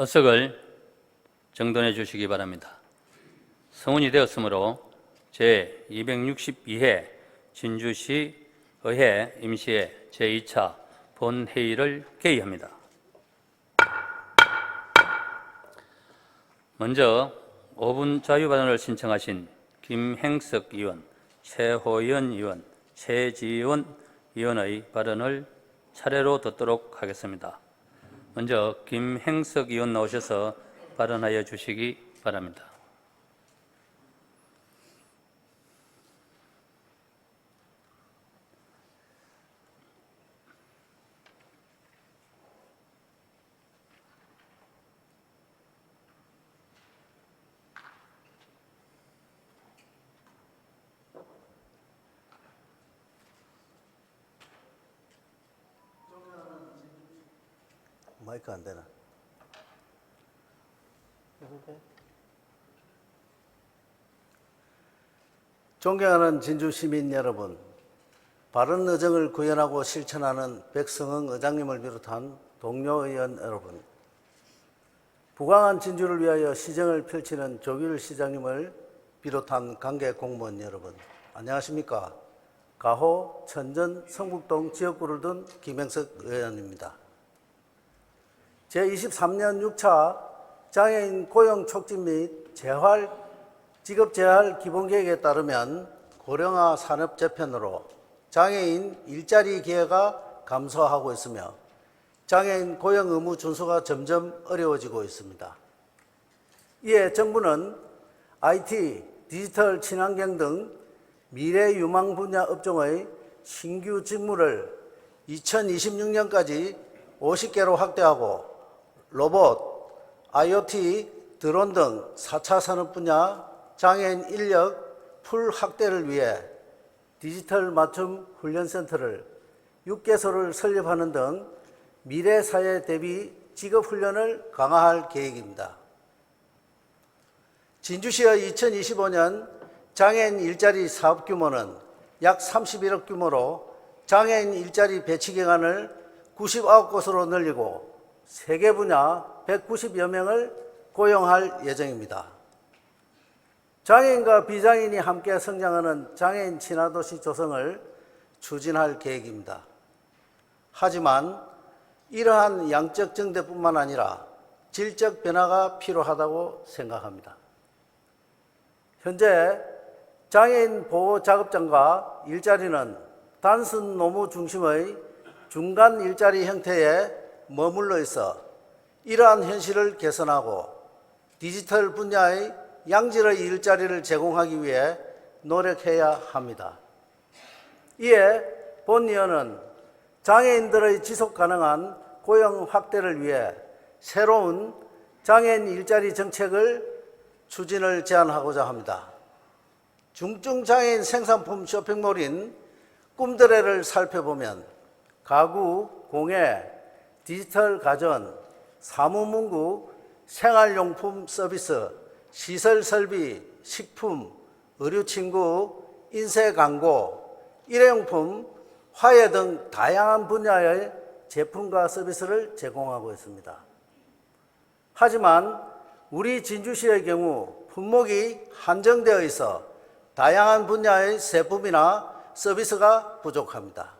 어석을 정돈해 주시기 바랍니다. 성운이 되었으므로 제262회 진주시 의회 임시회 제2차 본회의를 개의합니다. 먼저 5분 자유발언을 신청하신 김행석 의원, 최호연 의원, 최지원 의원의 발언을 차례로 듣도록 하겠습니다. 먼저 김행석 의원 나오셔서 발언하여 주시기 바랍니다. 마이크 안 되나? 존경하는 진주 시민 여러분, 바른 의정을 구현하고 실천하는 백성흥 의장님을 비롯한 동료 의원 여러분, 부강한 진주를 위하여 시정을 펼치는 조규일 시장님을 비롯한 관계 공무원 여러분, 안녕하십니까? 가호, 천전, 성북동 지역구를 둔 김행석 의원입니다. 제23년 6차 장애인 고용 촉진 및 재활, 직업 재활 기본계획에 따르면 고령화 산업 재편으로 장애인 일자리 기회가 감소하고 있으며 장애인 고용 의무 준수가 점점 어려워지고 있습니다. 이에 정부는 IT, 디지털 친환경 등 미래 유망 분야 업종의 신규 직무를 2026년까지 50개로 확대하고 로봇, IoT, 드론 등 4차 산업 분야 장애인 인력 풀 확대를 위해 디지털 맞춤 훈련센터를 6개소를 설립하는 등 미래 사회 대비 직업 훈련을 강화할 계획입니다. 진주시의 2025년 장애인 일자리 사업 규모는 약 31억 규모로 장애인 일자리 배치 기간을 99곳으로 늘리고 세개 분야 190여 명을 고용할 예정입니다. 장애인과 비장애인이 함께 성장하는 장애인 친화도시 조성을 추진할 계획입니다. 하지만 이러한 양적 증대뿐만 아니라 질적 변화가 필요하다고 생각합니다. 현재 장애인 보호 작업장과 일자리는 단순 노무 중심의 중간 일자리 형태의 머물러 있어 이러한 현실을 개선하고 디지털 분야의 양질의 일자리를 제공하기 위해 노력해야 합니다. 이에 본 의원은 장애인들의 지속 가능한 고용 확대를 위해 새로운 장애인 일자리 정책을 추진을 제안하고자 합니다. 중증장애인 생산품 쇼핑몰인 꿈드레를 살펴보면 가구, 공예, 디지털 가전, 사무문구, 생활용품 서비스, 시설 설비, 식품, 의류친구, 인쇄광고, 일회용품, 화훼 등 다양한 분야의 제품과 서비스를 제공하고 있습니다. 하지만 우리 진주시의 경우 품목이 한정되어 있어 다양한 분야의 제품이나 서비스가 부족합니다.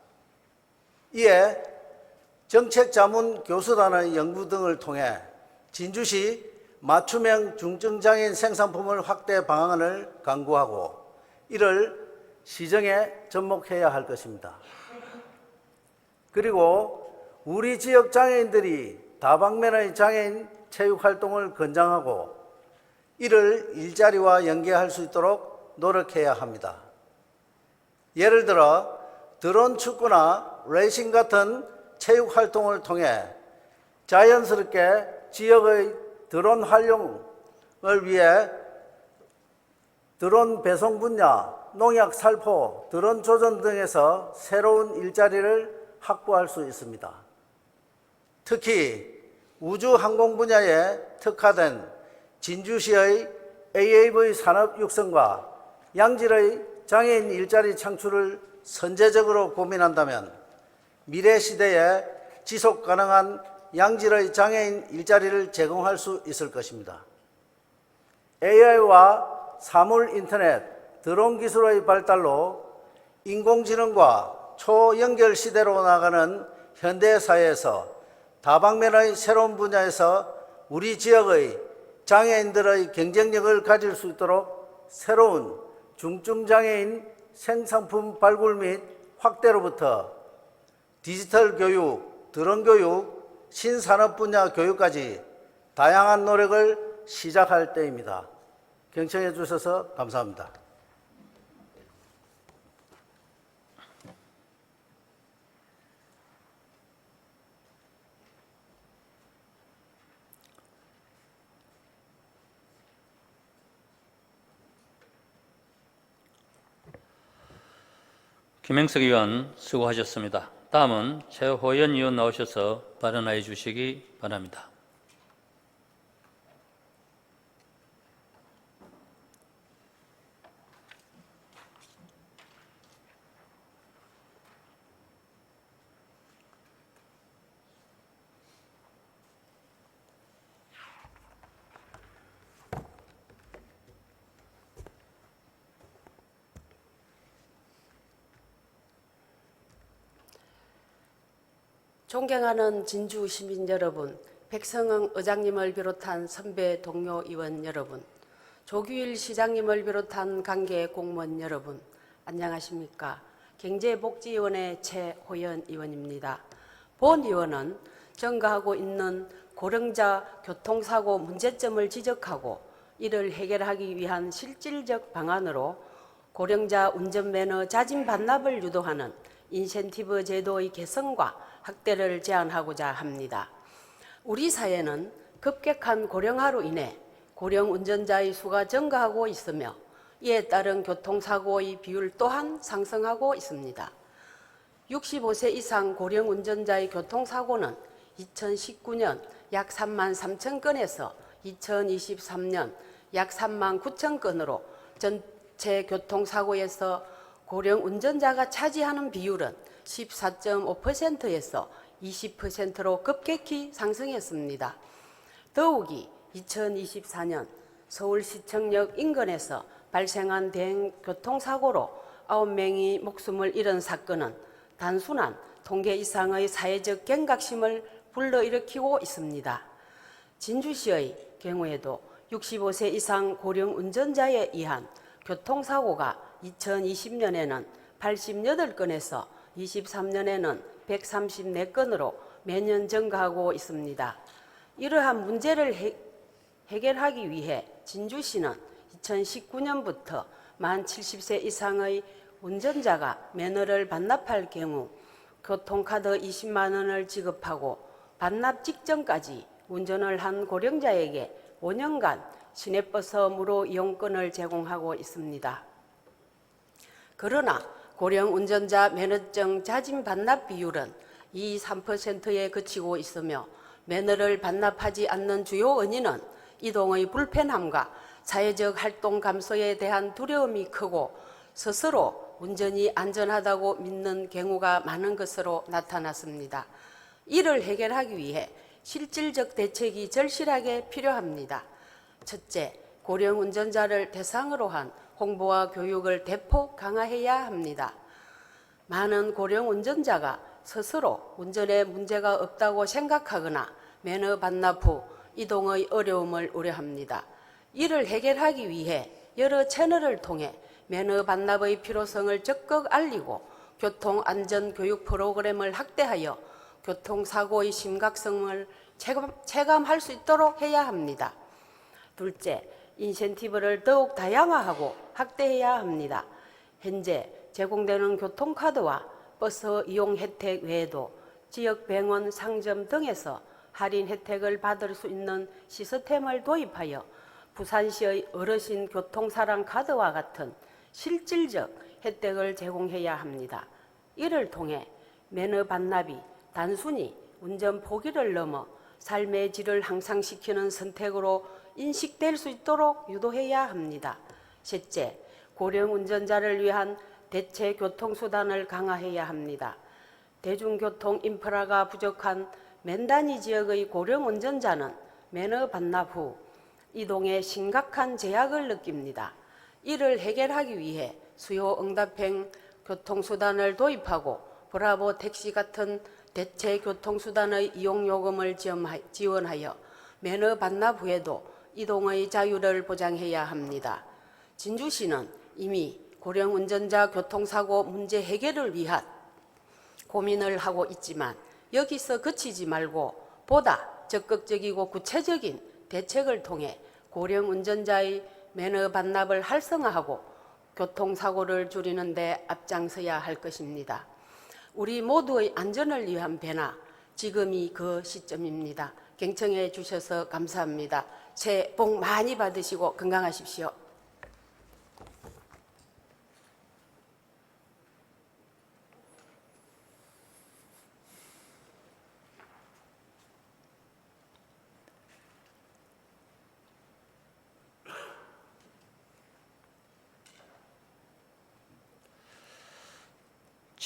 이에 정책자문교수단의 연구 등을 통해 진주시 맞춤형 중증장애인 생산품을 확대 방안을 강구하고 이를 시정에 접목해야 할 것입니다. 그리고 우리 지역 장애인들이 다방면의 장애인 체육활동을 권장하고 이를 일자리와 연계할 수 있도록 노력해야 합니다. 예를 들어 드론 축구나 레이싱 같은 체육활동을 통해 자연스럽게 지역의 드론 활용을 위해 드론 배송 분야, 농약 살포, 드론 조전 등에서 새로운 일자리를 확보할 수 있습니다. 특히 우주 항공 분야에 특화된 진주시의 AAV 산업 육성과 양질의 장애인 일자리 창출을 선제적으로 고민한다면 미래 시대에 지속 가능한 양질의 장애인 일자리를 제공할 수 있을 것입니다. AI와 사물 인터넷, 드론 기술의 발달로 인공지능과 초연결 시대로 나가는 현대 사회에서 다방면의 새로운 분야에서 우리 지역의 장애인들의 경쟁력을 가질 수 있도록 새로운 중증장애인 생산품 발굴 및 확대로부터 디지털 교육, 드론 교육, 신산업 분야 교육까지 다양한 노력을 시작할 때입니다. 경청해 주셔서 감사합니다. 김행석 의원 수고하셨습니다. 다음은 최호연 의원 나오셔서 발언해 주시기 바랍니다. 존경하는 진주 시민 여러분, 백성흥 의장님을 비롯한 선배 동료 의원 여러분, 조규일 시장님을 비롯한 관계 공무원 여러분, 안녕하십니까? 경제복지위원회 최호연 의원입니다. 본 의원은 증가하고 있는 고령자 교통사고 문제점을 지적하고 이를 해결하기 위한 실질적 방안으로 고령자 운전면허 자진 반납을 유도하는 인센티브 제도의 개선과 확대를 제안하고자 합니다. 우리 사회는 급격한 고령화로 인해 고령 운전자의 수가 증가하고 있으며 이에 따른 교통사고의 비율 또한 상승하고 있습니다. 65세 이상 고령 운전자의 교통사고는 2019년 약 3만 3천 건에서 2023년 약 3만 9천 건으로 전체 교통사고에서 고령 운전자가 차지하는 비율은 14.5%에서 20%로 급격히 상승했습니다. 더욱이 2024년 서울시청역 인근에서 발생한 대형교통사고로 9명이 목숨을 잃은 사건은 단순한 통계 이상의 사회적 경각심을 불러일으키고 있습니다. 진주시의 경우에도 65세 이상 고령 운전자에 의한 교통사고가 2020년에는 88건에서 23년에는 134건으로 매년 증가하고 있습니다. 이러한 문제를 해결하기 위해 진주시는 2019년부터 만 70세 이상의 운전자가 면허를 반납할 경우 교통카드 20만 원을 지급하고 반납 직전까지 운전을 한 고령자에게 5년간 시내버스 무료 이용권을 제공하고 있습니다. 그러나 고령 운전자 면허증 자진 반납 비율은 2~3%에 그치고 있으며 면허를 반납하지 않는 주요 원인은 이동의 불편함과 사회적 활동 감소에 대한 두려움이 크고 스스로 운전이 안전하다고 믿는 경우가 많은 것으로 나타났습니다. 이를 해결하기 위해 실질적 대책이 절실하게 필요합니다. 첫째, 고령 운전자를 대상으로 한 홍보와 교육을 대폭 강화해야 합니다. 많은 고령 운전자가 스스로 운전에 문제가 없다고 생각하거나 면허 반납 후 이동의 어려움을 우려합니다. 이를 해결하기 위해 여러 채널을 통해 면허 반납의 필요성을 적극 알리고 교통안전교육 프로그램을 확대하여 교통사고의 심각성을 체감할 수 있도록 해야 합니다. 둘째, 인센티브를 더욱 다양화하고 확대해야 합니다. 현재 제공되는 교통카드와 버스 이용 혜택 외에도 지역 병원, 상점 등에서 할인 혜택을 받을 수 있는 시스템을 도입하여 부산시의 어르신 교통사랑 카드와 같은 실질적 혜택을 제공해야 합니다. 이를 통해 면허 반납이 단순히 운전 포기를 넘어 삶의 질을 향상시키는 선택으로 인식될 수 있도록 유도해야 합니다. 셋째, 고령 운전자를 위한 대체 교통수단을 강화해야 합니다. 대중교통 인프라가 부족한 맨단위 지역의 고령 운전자는 면허 반납 후 이동에 심각한 제약을 느낍니다. 이를 해결하기 위해 수요 응답형 교통수단을 도입하고 브라보 택시 같은 대체 교통수단의 이용요금을 지원하여 면허 반납 후에도 이동의 자유를 보장해야 합니다. 진주시는 이미 고령 운전자 교통사고 문제 해결을 위한 고민을 하고 있지만 여기서 그치지 말고 보다 적극적이고 구체적인 대책을 통해 고령 운전자의 면허 반납을 활성화하고 교통사고를 줄이는 데 앞장서야 할 것입니다. 우리 모두의 안전을 위한 변화, 지금이 그 시점입니다. 경청해 주셔서 감사합니다. 새해 복 많이 받으시고 건강하십시오.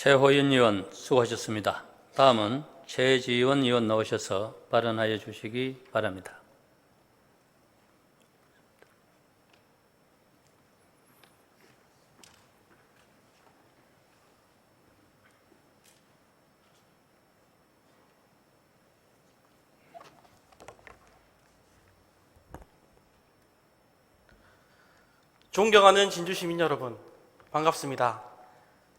최호연 의원 수고하셨습니다. 다음은 최지원 의원 나오셔서 발언하여 주시기 바랍니다. 존경하는 진주시민 여러분, 반갑습니다.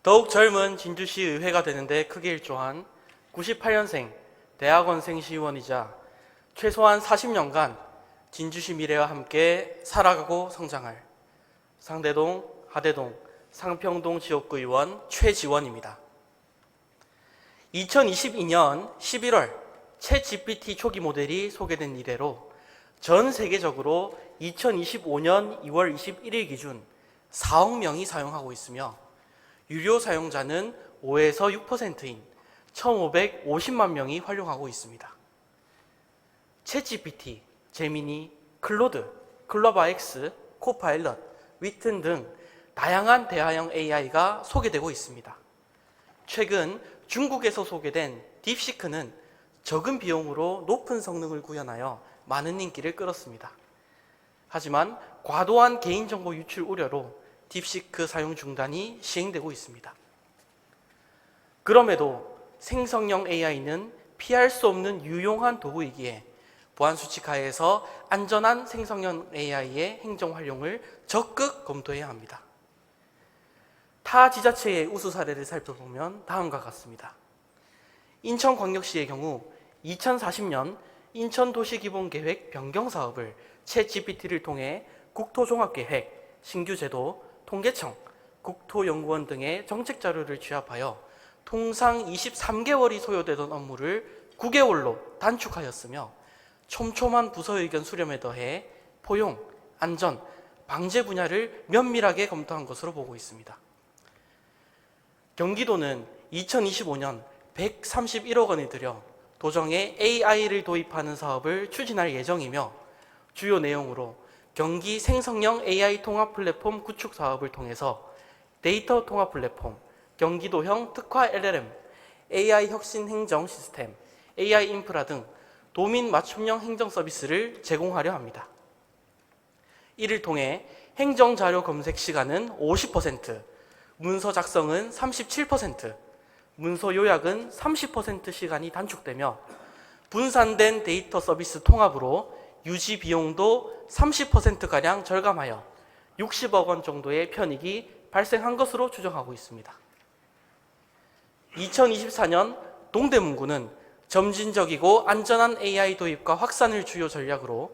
더욱 젊은 진주시 의회가 되는데 크게 일조한 98년생 대학원생 시의원이자 최소한 40년간 진주시 미래와 함께 살아가고 성장할 상대동, 하대동, 상평동 지역구 의원 최지원입니다. 2022년 11월 챗GPT 초기 모델이 소개된 이래로 전 세계적으로 2025년 2월 21일 기준 4억 명이 사용하고 있으며 유료 사용자는 5에서 6%인 1,550만 명이 활용하고 있습니다. 챗GPT, 제미니, 클로드, 클로바X, 코파일럿, 위튼 등 다양한 대화형 AI가 소개되고 있습니다. 최근 중국에서 소개된 딥시크는 적은 비용으로 높은 성능을 구현하여 많은 인기를 끌었습니다. 하지만 과도한 개인정보 유출 우려로 딥시크 사용 중단이 시행되고 있습니다. 그럼에도 생성형 AI는 피할 수 없는 유용한 도구이기에 보안수칙하에서 안전한 생성형 AI의 행정 활용을 적극 검토해야 합니다. 타 지자체의 우수 사례를 살펴보면 다음과 같습니다. 인천광역시의 경우 2040년 인천도시기본계획 변경 사업을 챗GPT를 통해 국토종합계획, 신규제도, 통계청, 국토연구원 등의 정책 자료를 취합하여 통상 23개월이 소요되던 업무를 9개월로 단축하였으며 촘촘한 부서 의견 수렴에 더해 포용, 안전, 방제 분야를 면밀하게 검토한 것으로 보고 있습니다. 경기도는 2025년 131억 원을 들여 도정에 AI를 도입하는 사업을 추진할 예정이며 주요 내용으로 경기 생성형 AI 통합 플랫폼 구축 사업을 통해서 데이터 통합 플랫폼, 경기도형 특화 LLM, AI 혁신 행정 시스템, AI 인프라 등 도민 맞춤형 행정 서비스를 제공하려 합니다. 이를 통해 행정자료 검색 시간은 50%, 문서 작성은 37%, 문서 요약은 30% 시간이 단축되며 분산된 데이터 서비스 통합으로 유지 비용도 30%가량 절감하여 60억 원 정도의 편익이 발생한 것으로 추정하고 있습니다. 2024년 동대문구는 점진적이고 안전한 AI 도입과 확산을 주요 전략으로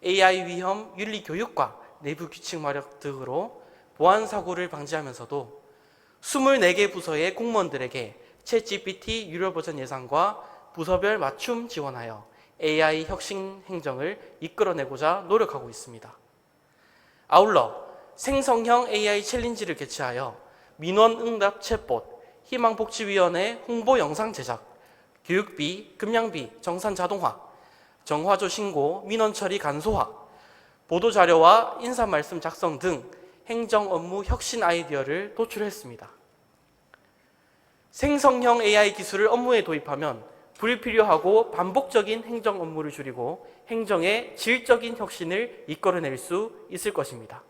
AI 위험 윤리 교육과 내부 규칙 마련 등으로 보안 사고를 방지하면서도 24개 부서의 공무원들에게 챗GPT 유료 버전 예산과 부서별 맞춤 지원하여 AI 혁신 행정을 이끌어내고자 노력하고 있습니다. 아울러 생성형 AI 챌린지를 개최하여 민원 응답 챗봇, 희망복지위원회 홍보 영상 제작, 교육비, 급량비, 정산 자동화, 정화조 신고, 민원 처리 간소화, 보도자료와 인사말씀 작성 등 행정 업무 혁신 아이디어를 도출했습니다. 생성형 AI 기술을 업무에 도입하면 불필요하고 반복적인 행정 업무를 줄이고 행정의 질적인 혁신을 이끌어낼 수 있을 것입니다.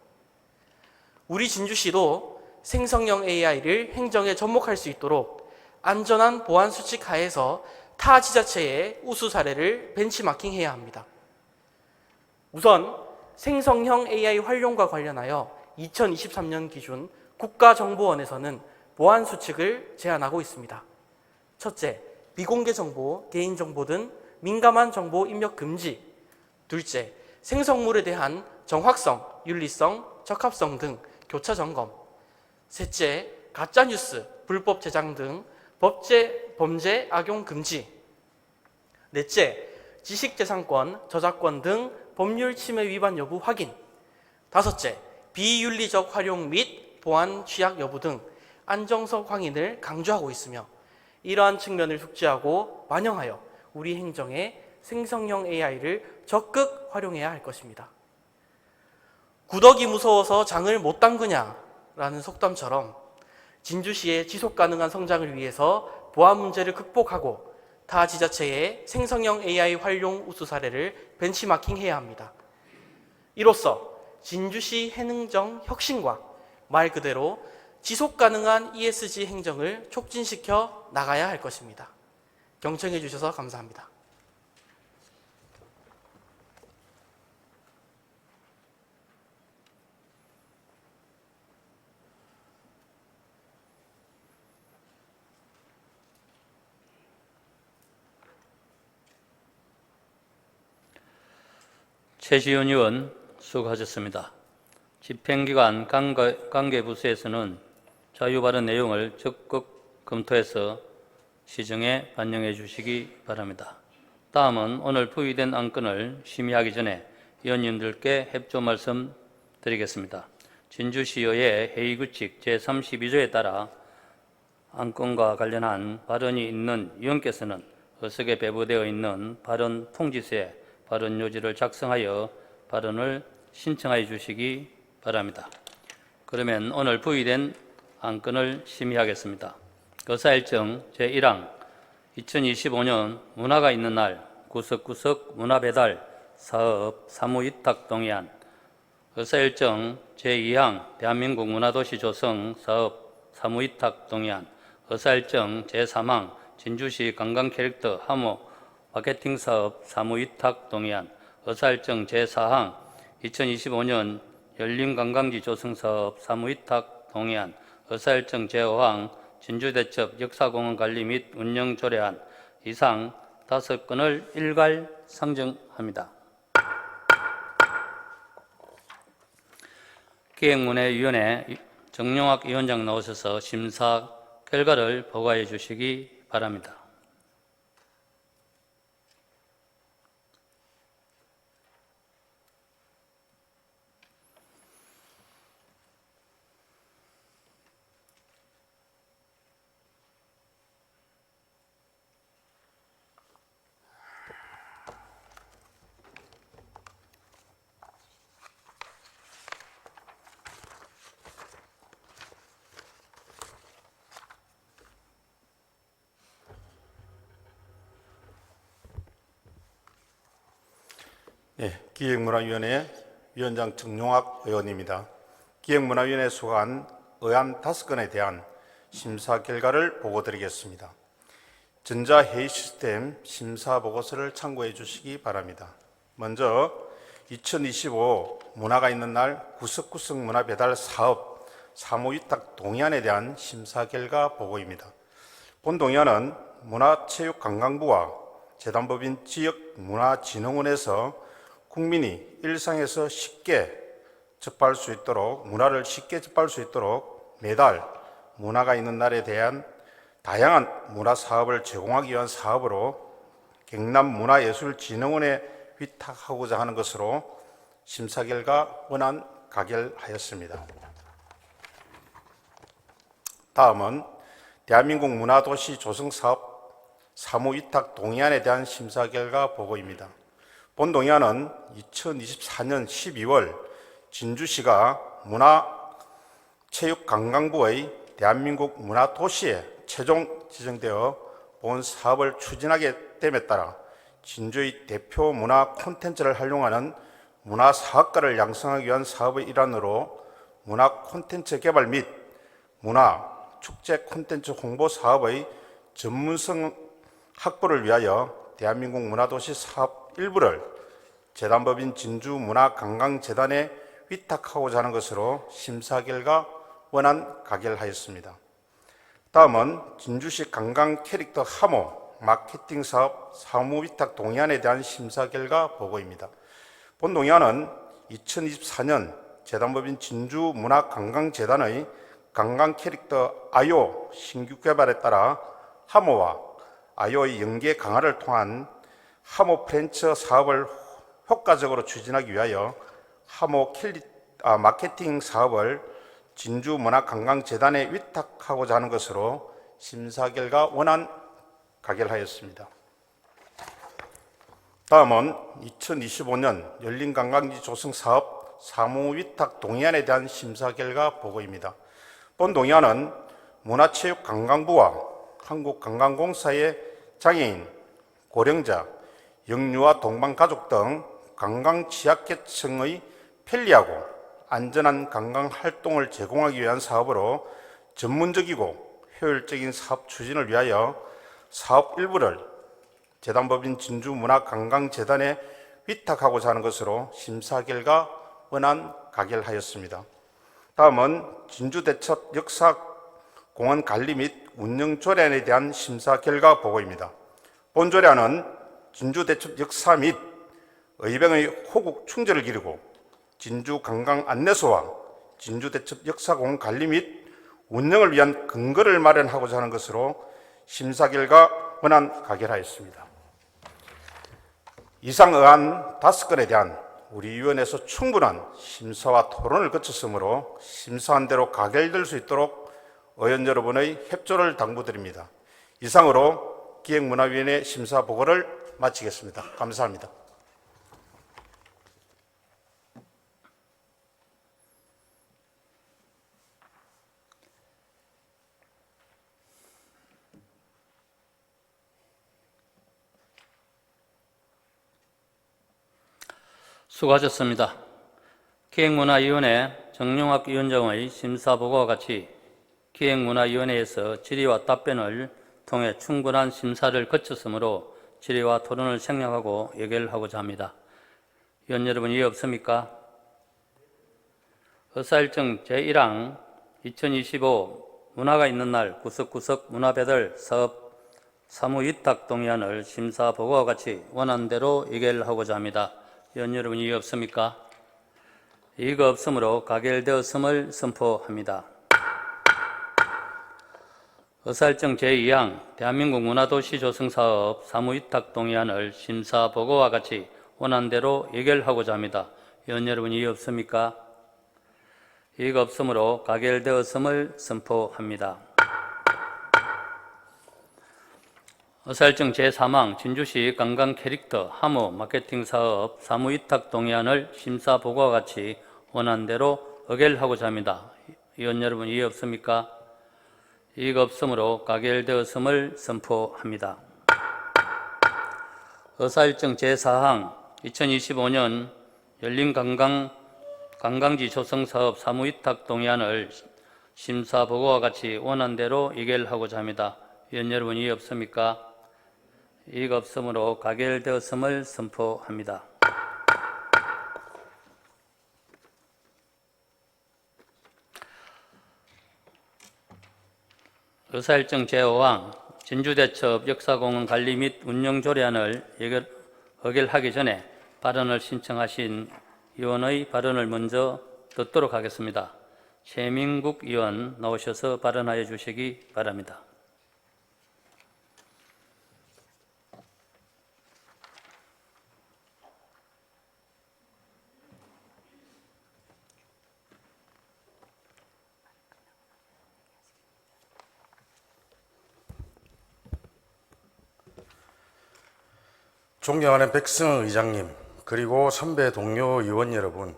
우리 진주시도 생성형 AI를 행정에 접목할 수 있도록 안전한 보안 수칙 하에서 타 지자체의 우수 사례를 벤치마킹해야 합니다. 우선 생성형 AI 활용과 관련하여 2023년 기준 국가정보원에서는 보안 수칙을 제안하고 있습니다. 첫째, 비공개 정보, 개인정보 등 민감한 정보 입력 금지. 둘째, 생성물에 대한 정확성, 윤리성, 적합성 등 교차 점검. 셋째, 가짜뉴스, 불법 제장 등 범죄 악용 금지. 넷째, 지식재산권, 저작권 등 법률 침해 위반 여부 확인. 다섯째, 비윤리적 활용 및 보안 취약 여부 등 안정성 확인을 강조하고 있으며 이러한 측면을 숙지하고 반영하여 우리 행정에 생성형 AI를 적극 활용해야 할 것입니다. 구더기 무서워서 장을 못 담그냐라는 속담처럼 진주시의 지속가능한 성장을 위해서 보안 문제를 극복하고 타 지자체의 생성형 AI 활용 우수 사례를 벤치마킹해야 합니다. 이로써 진주시 행정 혁신과 말 그대로 지속가능한 ESG 행정을 촉진시켜 나가야 할 것입니다. 경청해 주셔서 감사합니다. 최지훈 의원 수고하셨습니다. 집행기관 관계부서에서는 자유발언 내용을 적극 검토해서 시정에 반영해 주시기 바랍니다. 다음은 오늘 부의된 안건을 심의하기 전에 의원님들께 협조 말씀 드리겠습니다. 진주시의회 회의규칙 제32조에 따라 안건과 관련한 발언이 있는 의원께서는 의석에 배부되어 있는 발언 통지서에 발언 요지를 작성하여 발언을 신청하여 주시기 바랍니다. 그러면 오늘 부의된 안건을 심의하겠습니다. 의사일정 제1항 2025년 문화가 있는 날 구석구석 문화배달 사업 사무위탁 동의안. 의사일정 제2항 대한민국 문화도시 조성 사업 사무위탁 동의안. 의사일정 제3항 진주시 관광캐릭터 함호 마케팅 사업 사무위탁 동의안. 의사일정 제4항 2025년 열린관광지 조성사업 사무위탁 동의안. 의사일정 제5항 진주대첩 역사공원 관리 및 운영 조례안. 이상 5건을 일괄 상정합니다. 기획문화위원회 정용학 위원장 나오셔서 심사 결과를 보고해 주시기 바랍니다. 네, 기획문화위원회 위원장 정용학 의원입니다. 기획문화위원회에 소관 의안 5건에 대한 심사 결과를 보고드리겠습니다. 전자회의 시스템 심사 보고서를 참고해 주시기 바랍니다. 먼저 2025 문화가 있는 날 구석구석 문화배달 사업 사무위탁 동의안에 대한 심사 결과 보고입니다. 본 동의안은 문화체육관광부와 재단법인 지역문화진흥원에서 국민이 일상에서 쉽게 접할 수 있도록 문화를 쉽게 접할 수 있도록 매달 문화가 있는 날에 대한 다양한 문화 사업을 제공하기 위한 사업으로 경남문화예술진흥원에 위탁하고자 하는 것으로 심사 결과 원안 가결하였습니다. 다음은 대한민국 문화도시 조성사업 사무위탁 동의안에 대한 심사 결과 보고입니다. 본 동의안은 2024년 12월 진주시가 문화체육관광부의 대한민국 문화도시에 최종 지정되어 본 사업을 추진하게 됨에 따라 진주의 대표 문화 콘텐츠를 활용하는 문화사학과를 양성하기 위한 사업의 일환으로 문화 콘텐츠 개발 및 문화, 축제 콘텐츠 홍보 사업의 전문성 확보를 위하여 대한민국 문화도시 사업 일부를 재단법인 진주문화관광재단에 위탁하고자 하는 것으로 심사 결과 원안 가결하였습니다. 다음은 진주시 관광 캐릭터 함호 마케팅 사업 사무 위탁 동의안에 대한 심사 결과 보고입니다. 본 동의안은 2024년 재단법인 진주문화관광재단의 관광 캐릭터 아요 신규 개발에 따라 함호와 아요의 연계 강화를 통한 함호 프랜차이즈 사업을 효과적으로 추진하기 위하여 함호 마케팅 사업을 진주문화관광재단에 위탁하고자 하는 것으로 심사 결과 원안 가결하였습니다. 다음은 2025년 열린관광지 조성 사업 사무 위탁 동의안에 대한 심사 결과 보고입니다. 본 동의안은 문화체육관광부와 한국관광공사의 장애인, 고령자, 영유아 동반가족 등 관광 취약계층의 편리하고 안전한 관광 활동을 제공하기 위한 사업으로 전문적이고 효율적인 사업 추진을 위하여 사업 일부를 재단법인 진주문화관광재단에 위탁하고자 하는 것으로 심사 결과 원안 가결하였습니다. 다음은 진주대첩 역사공원 관리 및 운영 조례안에 대한 심사 결과 보고입니다. 본 조례안은 진주대첩 역사 및 의병의 호국 충절을 기리고 진주관광 안내소와 진주대첩 역사공원 관리 및 운영을 위한 근거를 마련하고자 하는 것으로 심사 결과 원안 가결하였습니다. 이상 의안 5건에 대한 우리 위원회에서 충분한 심사와 토론을 거쳤으므로 심사한 대로 가결될 수 있도록 의원 여러분의 협조를 당부드립니다. 이상으로 기획문화위원회 심사 보고를 마치겠습니다. 감사합니다. 수고하셨습니다. 기획문화위원회 정용학 위원장의 심사보고와 같이 기획문화위원회에서 질의와 답변을 통해 충분한 심사를 거쳤으므로 질의와 토론을 생략하고 의결하고자 합니다. 위원 여러분, 이해 없습니까? 의사일정 제1항 2025 문화가 있는 날 구석구석 문화배달 사업 사무위탁 동의안을 심사보고와 같이 원안대로 의결하고자 합니다. 위원 여러분, 이해 없습니까? 이의가 없으므로 가결되었음을 선포합니다. 의사일정 제2항 대한민국 문화도시 조성사업 사무위탁 동의안을 심사보고와 같이 원안대로 의결하고자 합니다. 위원 여러분, 이해 없습니까? 이의가 없으므로 가결되었음을 선포합니다. 의사일정 제3항 진주시 관광 캐릭터 함호 마케팅 사업 사무위탁 동의안을 심사보고와 같이 원안대로 의결하고자 합니다. 위원 여러분, 이해 없습니까? 이의가 없으므로 가결되었음을 선포합니다. 의사일정 제4항 2025년 열린관광지 조성사업 사무위탁 동의안을 심사보고와 같이 원안대로 의결하고자 합니다. 위원 여러분, 이해 없습니까? 이의가 없으므로 가결되었음을 선포합니다. 의사일정 제5항 진주대첩 역사공원 관리 및 운영 조례안을 의결하기 전에 발언을 신청하신 위원의 발언을 먼저 듣도록 하겠습니다. 최민국 의원 나오셔서 발언하여 주시기 바랍니다. 존경하는 백승 의장님, 그리고 선배 동료 의원 여러분,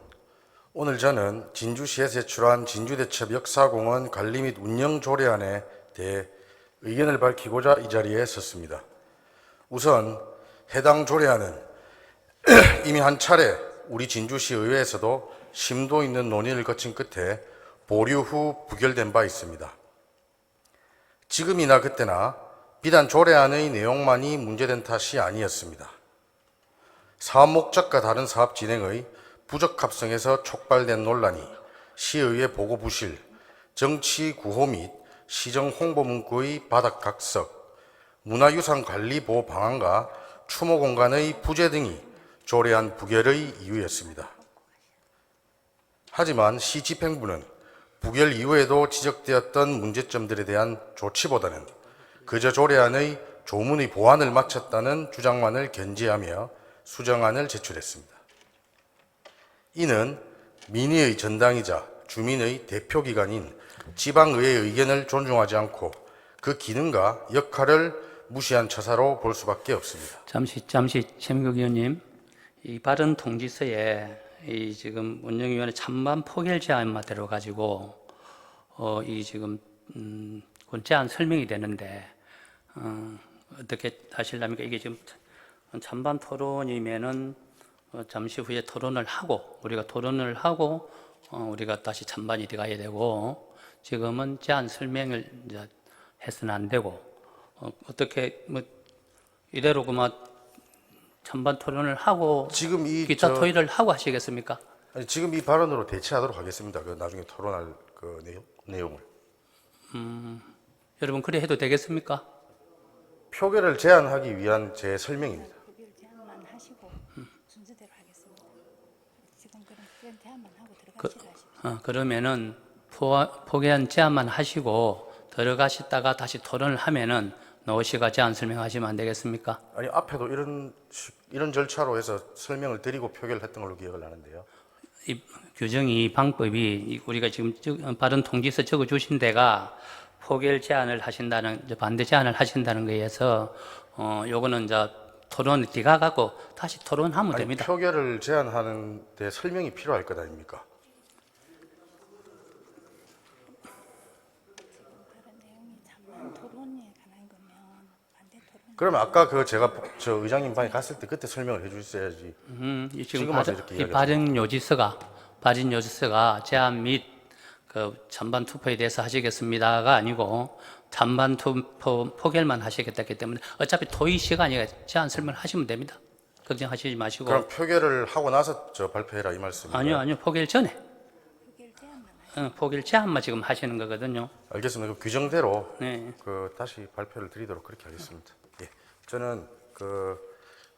오늘 저는 진주시에 제출한 진주대첩 역사공원 관리 및 운영 조례안에 대해 의견을 밝히고자 이 자리에 섰습니다. 우선 해당 조례안은 이미 한 차례 우리 진주시 의회에서도 심도 있는 논의를 거친 끝에 보류 후 부결된 바 있습니다. 지금이나 그때나 비단 조례안의 내용만이 문제된 탓이 아니었습니다. 사업 목적과 다른 사업 진행의 부적합성에서 촉발된 논란이 시의회 보고 부실, 정치 구호 및 시정 홍보 문구의 바닥 각석, 문화유산 관리 보호 방안과 추모 공간의 부재 등이 조례안 부결의 이유였습니다. 하지만 시 집행부는 부결 이후에도 지적되었던 문제점들에 대한 조치보다는 그저 조례안의 조문의 보완을 마쳤다는 주장만을 견지하며 수정안을 제출했습니다. 이는 민의의 전당이자 주민의 대표기관인 지방의회의 의견을 존중하지 않고 그 기능과 역할을 무시한 처사로 볼 수밖에 없습니다. 잠시 최민국 의원님, 이 발언 통지서에 이 지금 운영위원회 찬반 포결 제안만 들어 가지고 이 지금 그 제안 설명이 되는데 어떻게 하실랍니까? 이게 지금 찬반 토론이면은 잠시 후에 토론을 하고 우리가 다시 찬반이 들어가야 되고 지금은 제안 설명을 이제 해서는 안 되고 어떻게 뭐 이대로 그만 찬반 토론을 하고 지금 이 기타 토의를 하고 하시겠습니까? 아니, 지금 이 발언으로 대체하도록 하겠습니다. 그 나중에 토론할 그 내용을. 여러분 그래 해도 되겠습니까? 표결을 제한하기 위한 제 설명입니다. 표결 제안만 하시고 순서대로 하겠습니다. 지금 그럼 표결 제안만 하고 들어가시라 하십시오. 그러면은 포기한 제안만 하시고 들어가시다가 다시 토론을 하면은 노시가 제안 설명하시면 안 되겠습니까? 아니 앞에도 이런 절차로 해서 설명을 드리고 표결을 했던 걸로 기억을 하는데요. 이 규정이 방법이 우리가 지금 발언 통지서 적어 주신 데가 포결 제안을 하신다는 반대 제안을 하신다는 거에서 요거는 이제 토론 뒤가 갖고 다시 토론하면 아니, 됩니다. 표결을 제한하는 데 설명이 필요할 것 아닙니까? 다른 내용이 잠깐 토론에 관한 거면 반대 토론. 그러면 아까 그 제가 저 의장님 방에 갔을 때 그때 설명을 해주셨어야지. 이 지금 지금 와서 이렇게 이 이야기하세요. 발언 요지서가 제안 및 그 찬반 투표에 대해서 하시겠습니다가 아니고 찬반 투표 포결만 하시겠다기 때문에 어차피 토의 시간이 제안 설명을 하시면 됩니다. 걱정하시지 마시고. 그럼 표결을 하고 나서 저 발표해라 이 말씀이에요? 아니요 포결 전에 표결 제안만 하시고. 포결 제안만 지금 하시는 거거든요. 알겠습니다. 그 규정대로 네. 그 다시 발표를 드리도록 그렇게 하겠습니다. 예, 저는 그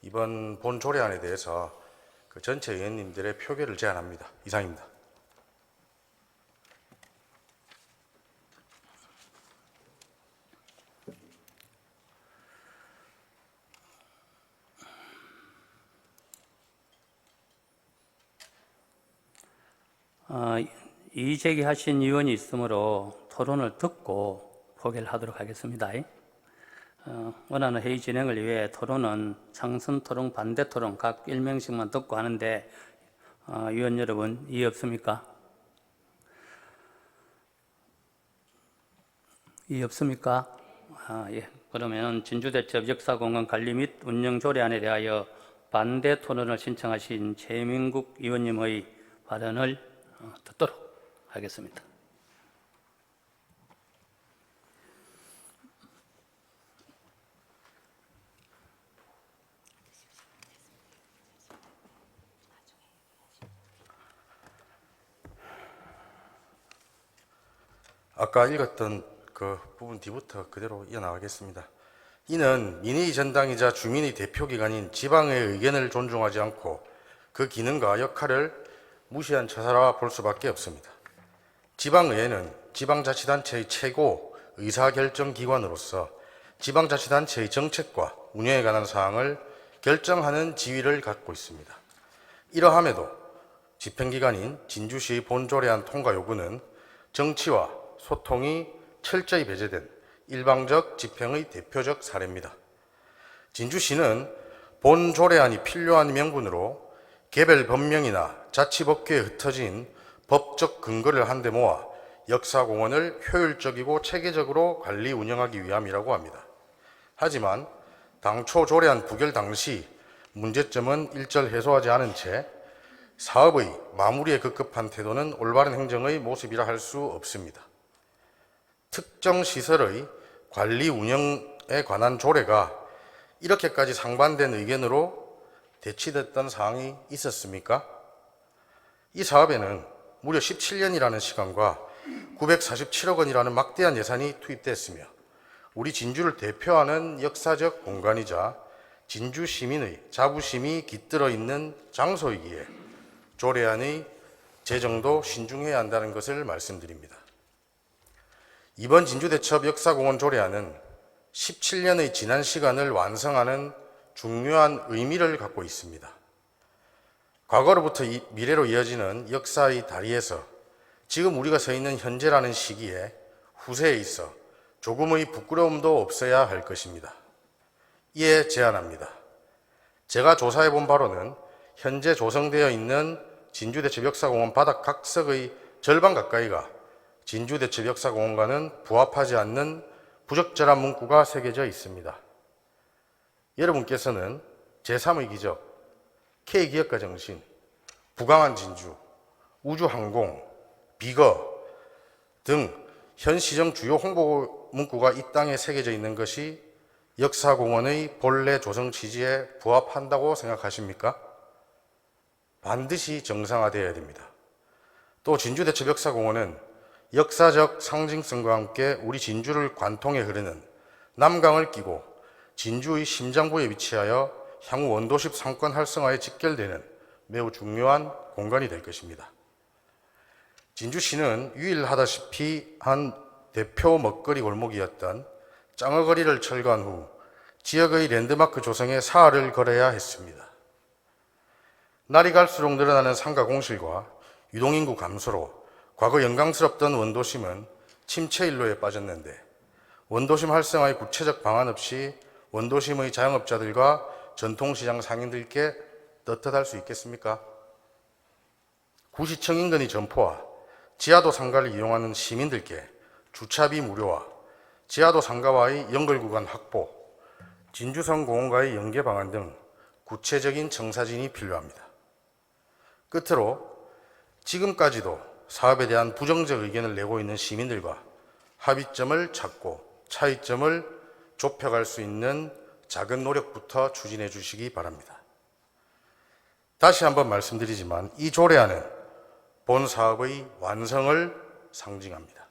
이번 본 조례안에 대해서 그 전체 의원님들의 표결을 제안합니다. 이상입니다. 이의 제기하신 의원이 있으므로 토론을 듣고 포결을 하도록 하겠습니다. 원하는 회의 진행을 위해 토론은 상선 토론, 반대 토론 각 1명씩만 듣고 하는데 의원 여러분 이의 없습니까? 이의 없습니까? 예. 그러면 진주대첩 역사공간 관리 및 운영 조례안에 대하여 반대 토론을 신청하신 최민국 의원님의 발언을 듣도록 하겠습니다. 아까 읽었던 그 부분 뒤부터 그대로 이어나가겠습니다. 이는 민의 전당이자 주민의 대표기관인 지방의 의견을 존중하지 않고 그 기능과 역할을 무시한 처사라 볼 수밖에 없습니다. 지방의회는 지방자치단체의 최고 의사결정기관으로서 지방자치단체의 정책과 운영에 관한 사항을 결정하는 지위를 갖고 있습니다. 이러함에도 집행기관인 진주시의 본조례안 통과 요구는 정치와 소통이 철저히 배제된 일방적 집행의 대표적 사례입니다. 진주시는 본조례안이 필요한 명분으로 개별 법령이나 자치법규에 흩어진 법적 근거를 한데 모아 역사공원을 효율적이고 체계적으로 관리 운영하기 위함이라고 합니다. 하지만 당초 조례안 부결 당시 문제점은 일절 해소하지 않은 채 사업의 마무리에 급급한 태도는 올바른 행정의 모습이라 할 수 없습니다. 특정 시설의 관리 운영에 관한 조례가 이렇게까지 상반된 의견으로 대치됐던 사항이 있었습니까? 이 사업에는 무려 17년이라는 시간과 947억 원이라는 막대한 예산이 투입됐으며 우리 진주를 대표하는 역사적 공간이자 진주 시민의 자부심이 깃들어 있는 장소이기에 조례안의 제정도 신중해야 한다는 것을 말씀드립니다. 이번 진주대첩 역사공원 조례안은 17년의 지난 시간을 완성하는 중요한 의미를 갖고 있습니다. 과거로부터 미래로 이어지는 역사의 다리에서 지금 우리가 서 있는 현재라는 시기에 후세에 있어 조금의 부끄러움도 없어야 할 것입니다. 이에 제안합니다. 제가 조사해 본 바로는 현재 조성되어 있는 진주대첩 역사공원 바닥 각석의 절반 가까이가 진주대첩 역사공원과는 부합하지 않는 부적절한 문구가 새겨져 있습니다. 여러분께서는 제3의 기적, K기업가 정신, 부강한 진주, 우주항공, 비거 등 현 시정 주요 홍보 문구가 이 땅에 새겨져 있는 것이 역사공원의 본래 조성 취지에 부합한다고 생각하십니까? 반드시 정상화되어야 됩니다. 또 진주대첩 역사공원은 역사적 상징성과 함께 우리 진주를 관통해 흐르는 남강을 끼고 진주의 심장부에 위치하여 향후 원도심 상권 활성화에 직결되는 매우 중요한 공간이 될 것입니다. 진주시는 유일하다시피 한 대표 먹거리 골목이었던 짱어거리를 철거한 후 지역의 랜드마크 조성에 사활을 걸어야 했습니다. 날이 갈수록 늘어나는 상가 공실과 유동인구 감소로 과거 영광스럽던 원도심은 침체 일로에 빠졌는데 원도심 활성화의 구체적 방안 없이 원도심의 자영업자들과 전통시장 상인들께 떳떳할 수 있겠습니까? 구시청 인근의 점포와 지하도 상가를 이용하는 시민들께 주차비 무료화, 지하도 상가와의 연결구간 확보, 진주성 공원과의 연계 방안 등 구체적인 청사진이 필요합니다. 끝으로 지금까지도 사업에 대한 부정적 의견을 내고 있는 시민들과 합의점을 찾고 차이점을 좁혀갈 수 있는 작은 노력부터 추진해 주시기 바랍니다. 다시 한번 말씀드리지만 이 조례안은 본 사업의 완성을 상징합니다.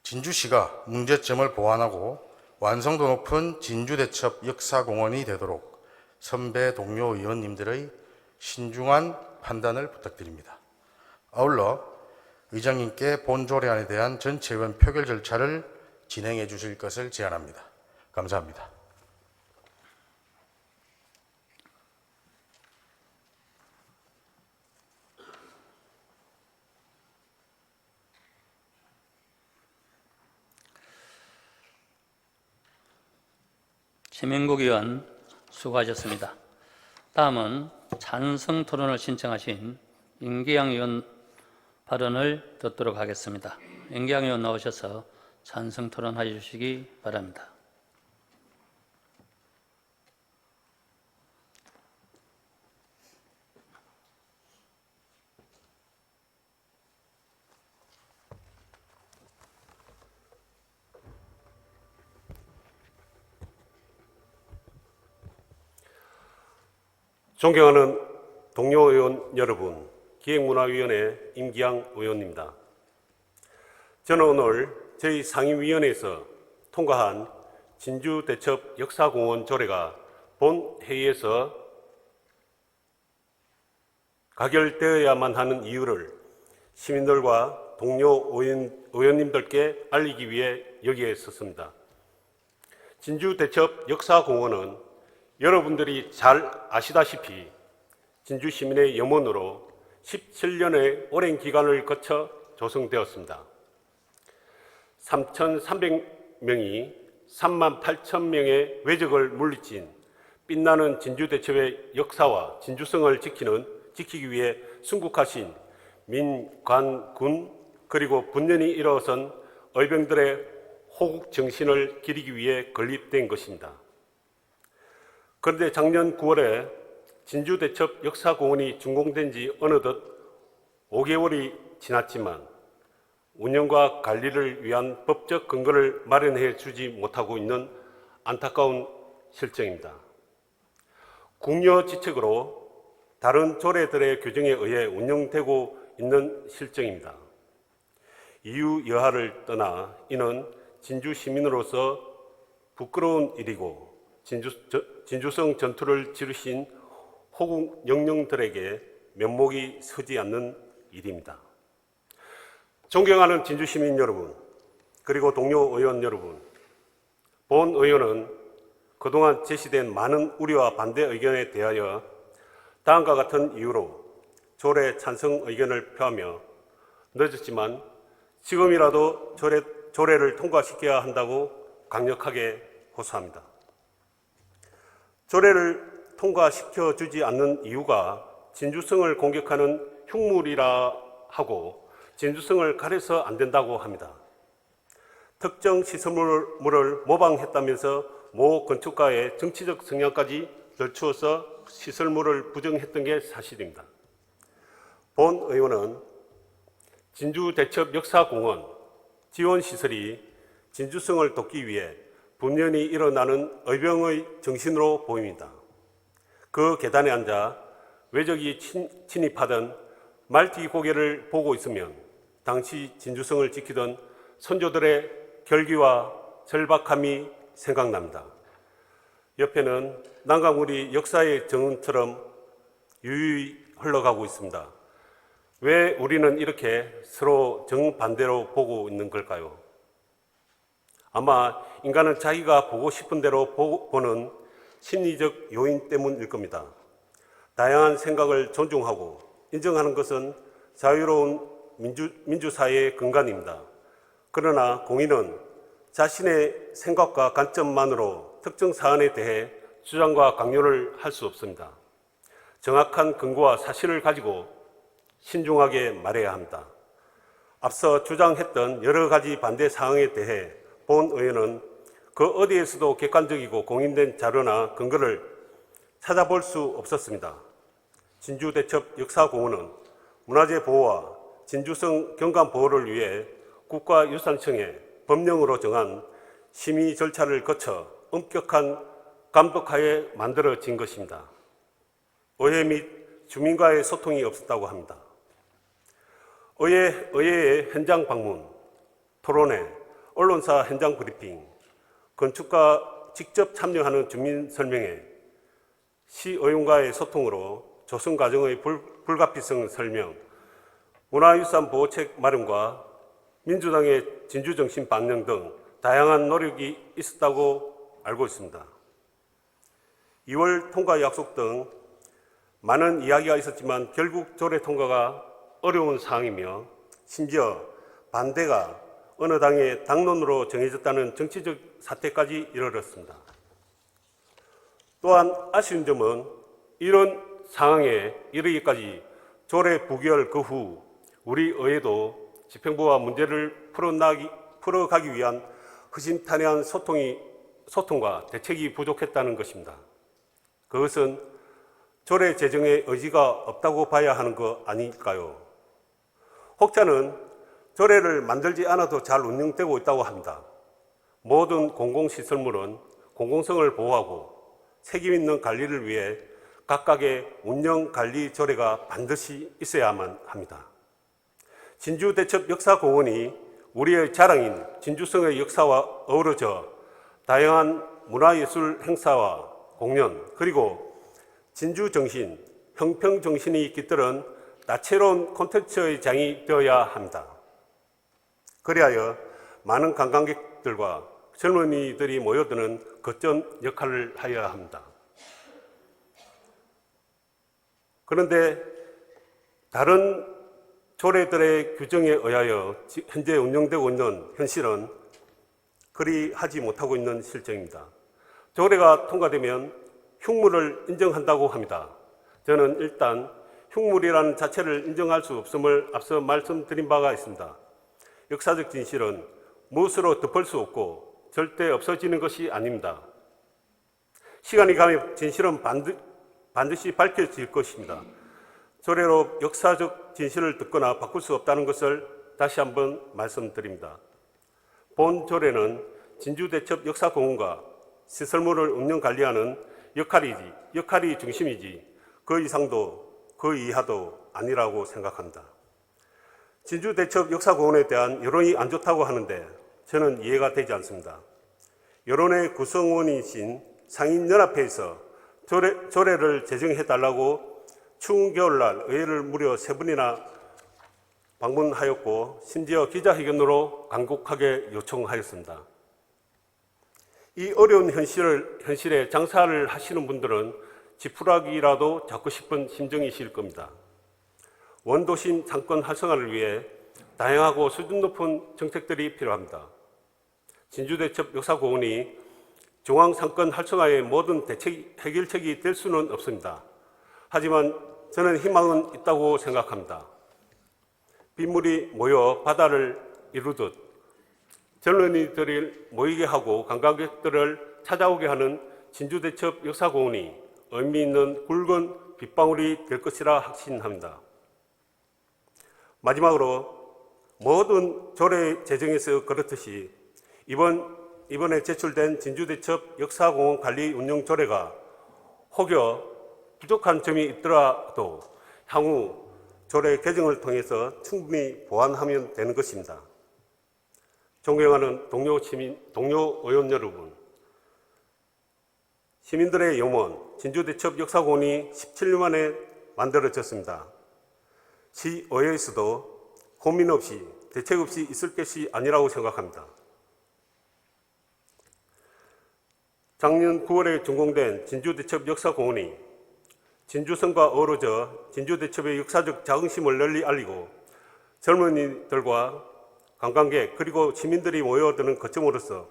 진주시가 문제점을 보완하고 완성도 높은 진주대첩 역사공원이 되도록 선배 동료 의원님들의 신중한 판단을 부탁드립니다. 아울러 의장님께 본 조례안에 대한 전체 의원 표결 절차를 진행해 주실 것을 제안합니다. 감사합니다. 최민국 의원 수고하셨습니다. 다음은 찬성 토론을 신청하신 임기양 의원 발언을 듣도록 하겠습니다. 임기양 의원 나오셔서 찬성 토론해 주시기 바랍니다. 존경하는 동료 의원 여러분, 기획문화위원회 임기양 의원입니다. 저는 오늘 저희 상임위원회에서 통과한 진주대첩 역사공원 조례가 본 회의에서 가결되어야만 하는 이유를 시민들과 동료 의원님들께 알리기 위해 여기에 섰습니다. 진주대첩 역사공원은 여러분들이 잘 아시다시피 진주 시민의 염원으로 17년의 오랜 기간을 거쳐 조성되었습니다. 3,300명이 38,000명의 외적을 물리친 빛나는 진주대첩의 역사와 진주성을 지키기 위해 순국하신 민, 관, 군, 그리고 분년이 일어선 의병들의 호국 정신을 기리기 위해 건립된 것입니다. 그런데 작년 9월에 진주대첩 역사공원이 준공된 지 어느덧 5개월이 지났지만 운영과 관리를 위한 법적 근거를 마련해 주지 못하고 있는 안타까운 실정입니다. 궁여지책으로 다른 조례들의 규정에 의해 운영되고 있는 실정입니다. 이유 여하를 떠나 이는 진주 시민으로서 부끄러운 일이고 진주성 전투를 치르신 호국 영령들에게 면목이 서지 않는 일입니다. 존경하는 진주 시민 여러분, 그리고 동료 의원 여러분, 본 의원은 그동안 제시된 많은 우려와 반대 의견에 대하여 다음과 같은 이유로 조례 찬성 의견을 표하며 늦었지만 지금이라도 조례를 통과시켜야 한다고 강력하게 호소합니다. 조례를 통과시켜 주지 않는 이유가 진주성을 공격하는 흉물이라 하고 진주성을 가려서 안 된다고 합니다. 특정 시설물을 모방했다면서 모 건축가의 정치적 성향까지 덜추어서 시설물을 부정했던 게 사실입니다. 본 의원은 진주대첩 역사공원 지원시설이 진주성을 돕기 위해 분연히 일어나는 의병의 정신으로 보입니다. 그 계단에 앉아 외적이 침입하던 말띠 고개를 보고 있으면 당시 진주성을 지키던 선조들의 결기와 절박함이 생각납니다. 옆에는 난강물이 역사의 정원처럼 유유히 흘러가고 있습니다. 왜 우리는 이렇게 서로 정반대로 보고 있는 걸까요? 아마 인간은 자기가 보고 싶은 대로 보는 심리적 요인 때문일 겁니다. 다양한 생각을 존중하고 인정하는 것은 자유로운 민주사회의 근간입니다. 그러나 공인은 자신의 생각과 관점만으로 특정 사안에 대해 주장과 강요를 할 수 없습니다. 정확한 근거와 사실을 가지고 신중하게 말해야 합니다. 앞서 주장했던 여러 가지 반대 사항에 대해 본 의원은 그 어디에서도 객관적이고 공인된 자료나 근거를 찾아볼 수 없었습니다. 진주대첩 역사공원은 문화재 보호와 진주성 경관 보호를 위해 국가유산청에 법령으로 정한 심의 절차를 거쳐 엄격한 감독하에 만들어진 것입니다. 의회 및 주민과의 소통이 없었다고 합니다. 의회의 현장 방문, 토론회, 언론사 현장 브리핑, 건축가 직접 참여하는 주민 설명회, 시의원과의 소통으로 조성 과정의 불가피성 설명, 문화유산 보호책 마련과 민주당의 진주정신 반영 등 다양한 노력이 있었다고 알고 있습니다. 2월 통과 약속 등 많은 이야기가 있었지만 결국 조례 통과가 어려운 상황이며 심지어 반대가 어느 당의 당론으로 정해졌다는 정치적 사태까지 이르렀습니다. 또한 아쉬운 점은 이런 상황에 이르기까지 조례 부결 그 후 우리 의회도 집행부와 문제를 풀어가기 위한 허심탄회한 소통과 대책이 부족했다는 것입니다. 그것은 조례 제정에 의지가 없다고 봐야 하는 거 아닐까요? 혹자는 조례를 만들지 않아도 잘 운영되고 있다고 합니다. 모든 공공시설물은 공공성을 보호하고 책임 있는 관리를 위해 각각의 운영관리 조례가 반드시 있어야만 합니다. 진주대첩 역사공원이 우리의 자랑인 진주성의 역사와 어우러져 다양한 문화예술 행사와 공연 그리고 진주정신, 형평정신이 깃들은 다채로운 콘텐츠의 장이 되어야 합니다. 그리하여 많은 관광객들과 젊은이들이 모여드는 거점 역할을 하여야 합니다. 그런데 다른 조례들의 규정에 의하여 현재 운영되고 있는 현실은 그리 하지 못하고 있는 실정입니다. 조례가 통과되면 흉물을 인정한다고 합니다. 저는 일단 흉물이라는 자체를 인정할 수 없음을 앞서 말씀드린 바가 있습니다. 역사적 진실은 무엇으로 덮을 수 없고 절대 없어지는 것이 아닙니다. 시간이 가면 진실은 반드시 밝혀질 것입니다. 조례로 역사적 진실을 듣거나 바꿀 수 없다는 것을 다시 한번 말씀드립니다. 본 조례는 진주대첩 역사공원과 시설물을 운영 관리하는 역할이 중심이지 그 이상도 그 이하도 아니라고 생각합니다. 진주대첩 역사공원에 대한 여론이 안 좋다고 하는데 저는 이해가 되지 않습니다. 여론의 구성원이신 상인연합회에서 조례를 제정해달라고 추운 겨울날 의회를 무려 3번이나 방문하였고 심지어 기자회견으로 간곡하게 요청하였습니다. 이 어려운 현실에 장사를 하시는 분들은 지푸라기라도 잡고 싶은 심정이실 겁니다. 원도심 상권 활성화를 위해 다양하고 수준 높은 정책들이 필요합니다. 진주대첩 역사공원이 중앙상권 활성화의 모든 해결책이 될 수는 없습니다. 하지만 저는 희망은 있다고 생각합니다. 빗물이 모여 바다를 이루듯 젊은이들을 모이게 하고 관광객들을 찾아오게 하는 진주대첩 역사공원이 의미 있는 굵은 빗방울이 될 것이라 확신합니다. 마지막으로 모든 조례 제정에서 그렇듯이 이번에 제출된 진주대첩 역사공원 관리 운영 조례가 혹여 부족한 점이 있더라도 향후 조례 개정을 통해서 충분히 보완하면 되는 것입니다. 존경하는 동료 의원 여러분, 시민들의 염원, 진주대첩 역사공원이 17년 만에 만들어졌습니다. 시의회에서도 고민 없이 대책 없이 있을 것이 아니라고 생각합니다. 작년 9월에 준공된 진주대첩 역사공원이 진주성과 어우러져 진주대첩의 역사적 자긍심을 널리 알리고 젊은이들과 관광객 그리고 시민들이 모여드는 거점으로서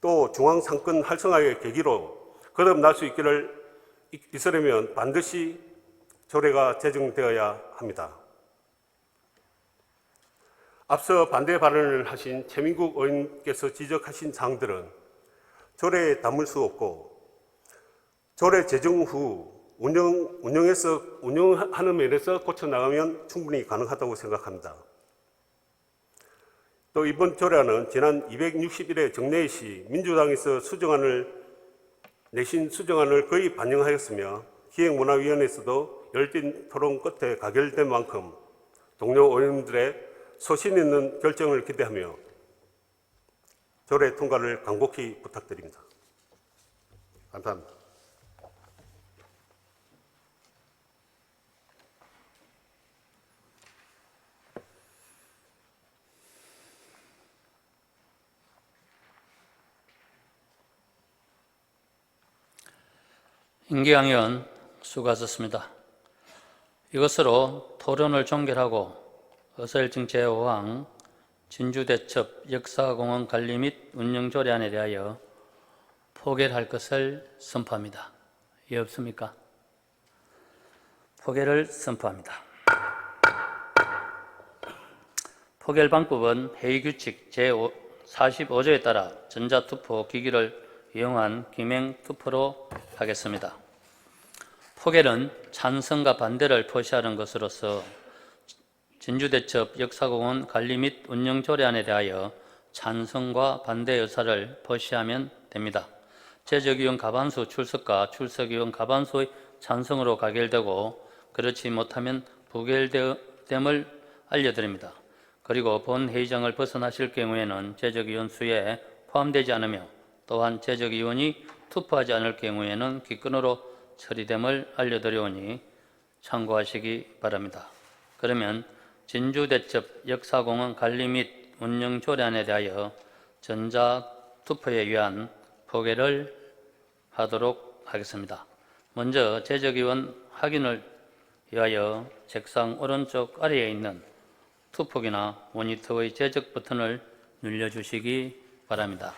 또 중앙상권 활성화의 계기로 거듭날 수 있으려면 반드시 조례가 제정되어야 합니다. 앞서 반대 발언을 하신 최민국 의원께서 지적하신 사항들은 조례에 담을 수 없고 조례 제정 후 운영하는 면에서 고쳐나가면 충분히 가능하다고 생각합니다. 또 이번 조례안은 지난 261회 정례회 시 민주당에서 내신 수정안을 거의 반영하였으며 기획문화위원회에서도 열띤 토론 끝에 가결된 만큼 동료 의원들의 소신 있는 결정을 기대하며 조례 통과를 간곡히 부탁드립니다. 감사합니다. 임기영 의원 수고하셨습니다. 이것으로 토론을 종결하고 어서일증 제5항 진주대첩 역사공원 관리 및 운영 조례안에 대하여 포결할 것을 선포합니다. 예 없습니까? 포결을 선포합니다. 포결 방법은 회의규칙 제45조에 따라 전자투표 기기를 이용한 기명투표로 하겠습니다. 포결은 찬성과 반대를 표시하는 것으로서 진주대첩 역사공원 관리 및 운영 조례안에 대하여 찬성과 반대 의사를 표시하면 됩니다. 제적위원 과반수 출석과 출석위원 과반수의 찬성으로 가결되고 그렇지 못하면 부결됨을 알려드립니다. 그리고 본 회의장을 벗어나실 경우에는 제적위원 수에 포함되지 않으며 또한 제적위원이 투표하지 않을 경우에는 기권으로 처리됨을 알려드리오니 참고하시기 바랍니다. 그러면 진주대첩 역사공원 관리 및 운영 조례안에 대하여 전자투표에 의한 포결을 하도록 하겠습니다. 먼저 제적위원 확인을 위하여 책상 오른쪽 아래에 있는 투표기나 모니터의 제적 버튼을 눌러주시기 바랍니다.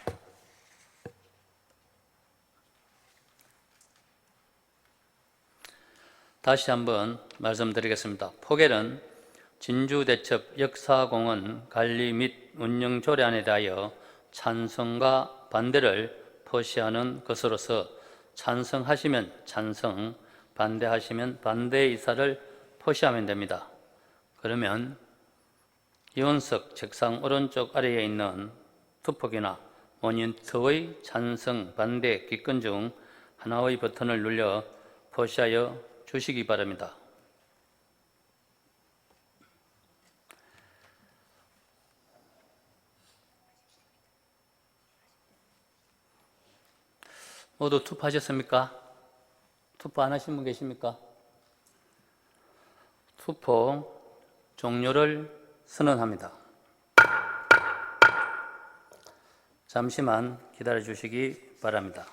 다시 한번 말씀드리겠습니다. 포결은 진주대첩 역사공원 관리 및 운영 조례안에 대하여 찬성과 반대를 표시하는 것으로서 찬성하시면 찬성, 반대하시면 반대의 의사를 표시하면 됩니다. 그러면 의원석 책상 오른쪽 아래에 있는 투표기나 모니터의 찬성, 반대, 기권 중 하나의 버튼을 눌러 표시하여 주시기 바랍니다. 모두 투표하셨습니까? 투표 안 하신 분 계십니까? 투표 종료를 선언합니다. 잠시만 기다려 주시기 바랍니다.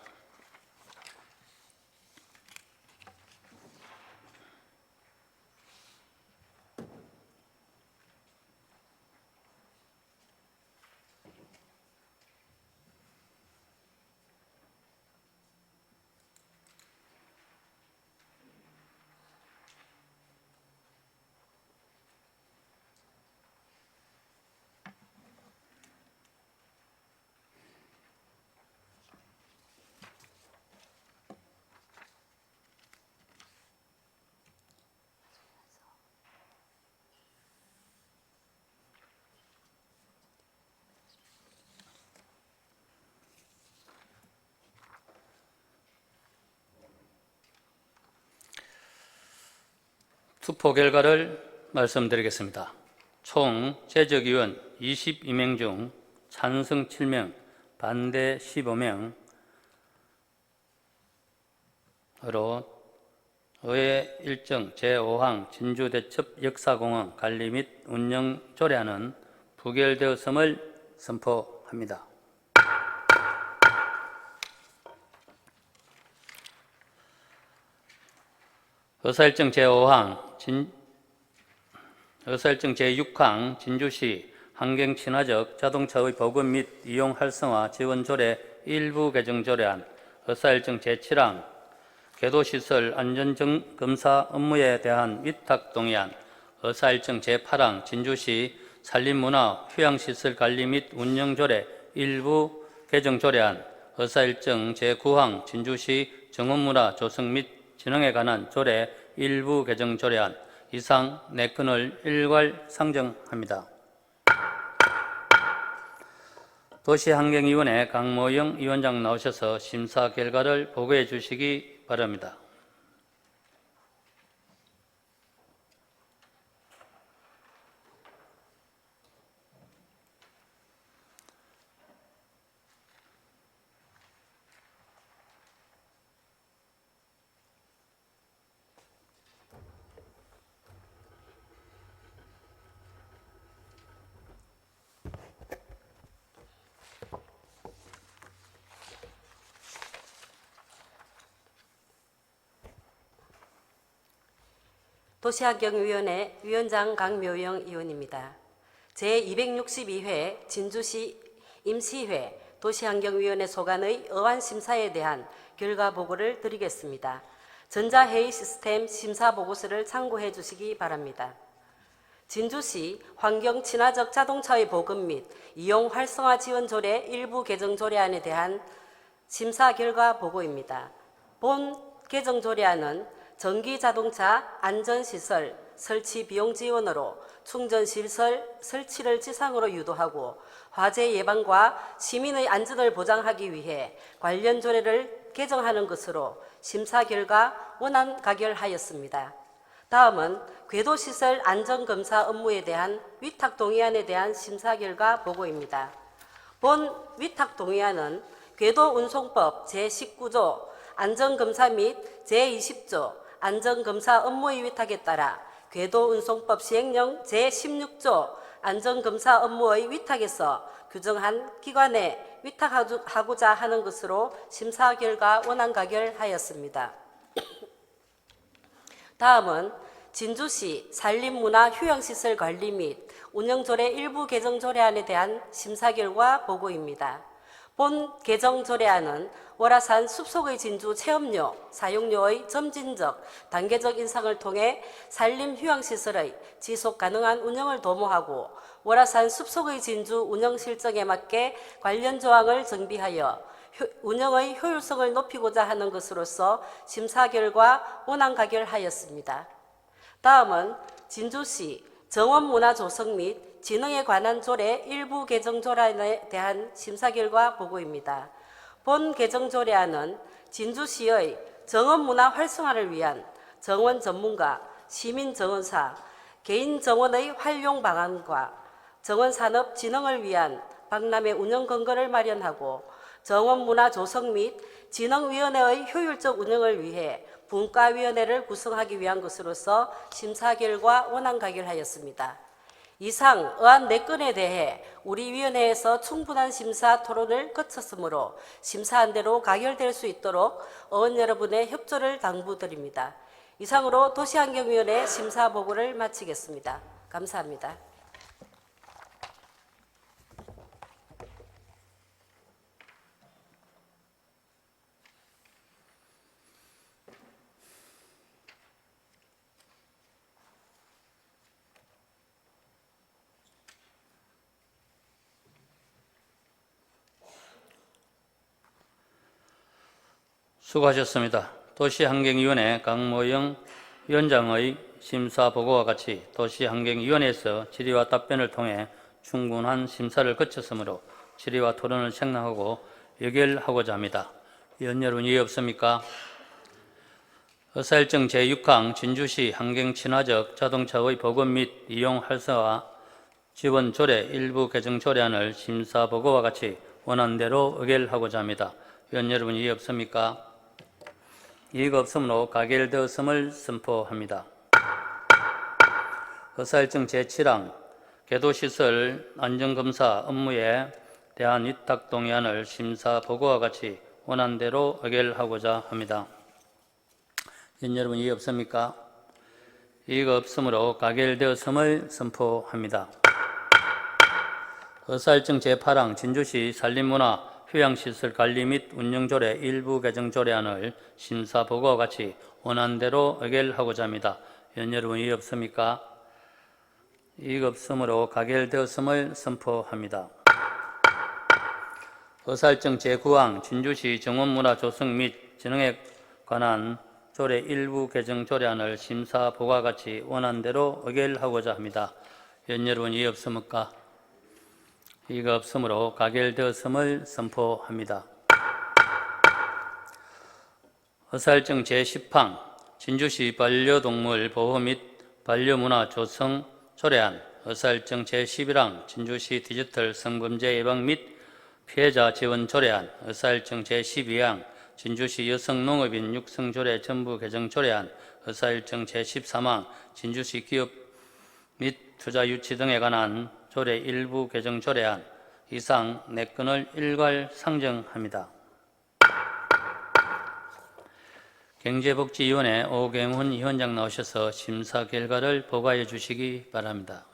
투표 결과를 말씀드리겠습니다. 총 제적의원 22명 중 찬성 7명, 반대 15명으로 의회 일정 제5항 진주대첩 역사공원 관리 및 운영 조례안은 부결되었음을 선포합니다. 의사일정 제5항 의사일정 제6항 진주시 환경친화적 자동차의 보급 및 이용 활성화 지원 조례 일부 개정 조례안, 의사일정 제7항 궤도시설 안전검사 업무에 대한 위탁 동의안, 의사일정 제8항 진주시 산림문화 휴양시설 관리 및 운영 조례 일부 개정 조례안, 의사일정 제9항 진주시 정원문화 조성 및 진흥에 관한 조례 일부 개정 조례안, 이상 4건을 일괄 상정합니다. 도시환경위원회 강모영 위원장 나오셔서 심사 결과를 보고해 주시기 바랍니다. 도시환경위원회 위원장 강묘영 의원입니다. 제262회 진주시 임시회 도시환경위원회 소관의 어안심사에 대한 결과 보고를 드리겠습니다. 전자회의 시스템 심사보고서를 참고해 주시기 바랍니다. 진주시 환경친화적 자동차의 보급 및 이용 활성화 지원 조례 일부 개정 조례안에 대한 심사 결과 보고입니다. 본 개정 조례안은 전기자동차 안전시설 설치 비용 지원으로 충전시설 설치를 지상으로 유도하고 화재 예방과 시민의 안전을 보장하기 위해 관련 조례를 개정하는 것으로 심사 결과 원안 가결하였습니다. 다음은 궤도시설 안전검사 업무에 대한 위탁동의안에 대한 심사 결과 보고입니다. 본 위탁동의안은 궤도운송법 제19조 안전검사 및 제20조 안전검사 업무의 위탁에 따라 궤도운송법 시행령 제16조 안전검사 업무의 위탁에서 규정한 기관에 위탁하고자 하는 것으로 심사 결과 원안 가결하였습니다. 다음은 진주시 산림문화 휴양시설 관리 및 운영조례 일부 개정 조례안에 대한 심사 결과 보고입니다. 본 개정 조례안은 월화산 숲속의 진주 체험료, 사용료의 점진적, 단계적 인상을 통해 산림 휴양시설의 지속 가능한 운영을 도모하고 월화산 숲속의 진주 운영 실정에 맞게 관련 조항을 정비하여 운영의 효율성을 높이고자 하는 것으로서 심사 결과 원안 가결하였습니다. 다음은 진주시 정원문화조성 및 진흥에 관한 조례 일부 개정 조례안에 대한 심사 결과 보고입니다. 본 개정 조례안은 진주시의 정원문화 활성화를 위한 정원 전문가, 시민 정원사, 개인 정원의 활용 방안과 정원산업 진흥을 위한 박람회 운영 근거를 마련하고 정원문화 조성 및 진흥위원회의 효율적 운영을 위해 분과위원회를 구성하기 위한 것으로서 심사 결과 원안 가결하였습니다. 이상 의안 4건에 대해 우리 위원회에서 충분한 심사 토론을 거쳤으므로 심사한 대로 가결될 수 있도록 의원 여러분의 협조를 당부드립니다. 이상으로 도시환경위원회 심사 보고를 마치겠습니다. 감사합니다. 수고하셨습니다. 도시환경위원회 강모영 위원장의 심사보고와 같이 도시환경위원회에서 질의와 답변을 통해 충분한 심사를 거쳤으므로 질의와 토론을 생략하고 의결하고자 합니다. 위원 여러분 이해 없습니까? 의사일정 제6항 진주시 환경친화적 자동차의 보급 및 이용 활성화 지원 조례 일부 개정 조례안을 심사보고와 같이 원안대로 의결하고자 합니다. 위원 여러분 이해 없습니까? 이의가 없으므로 가결되었음을 선포합니다. 의사일정 제7항 궤도시설 안전검사 업무에 대한 위탁 동의안을 심사보고와 같이 원안대로 의결하고자 합니다. 위원 여러분 이해 없습니까? 이의가 없으므로 가결되었음을 선포합니다. 의사일정 제8항 진주시 산림문화 휴양시설 관리 및 운영조례 일부 개정 조례안을 심사보고와 같이 원안대로 의결하고자 합니다. 위원 여러분 이의 없습니까? 이의가 없으므로 가결되었음을 선포합니다. 의사일정 제9항 진주시 정원문화 조성 및 진흥에 관한 조례 일부 개정 조례안을 심사보고와 같이 원안대로 의결하고자 합니다. 위원 여러분 이의 없습니까? 이의가 없으므로 가결되었음을 선포합니다. 의사일정 제10항 진주시 반려동물 보호 및 반려문화 조성 조례안 의사일정 제11항 진주시 디지털 성범죄 예방 및 피해자 지원 조례안 의사일정 제12항 진주시 여성농업인 육성조례 전부 개정 조례안 의사일정 제13항 진주시 기업 및 투자 유치 등에 관한 조례 일부 개정 조례안 이상 4건을 일괄 상정합니다. 경제복지위원회 오경훈 위원장 나오셔서 심사 결과를 보고해 주시기 바랍니다.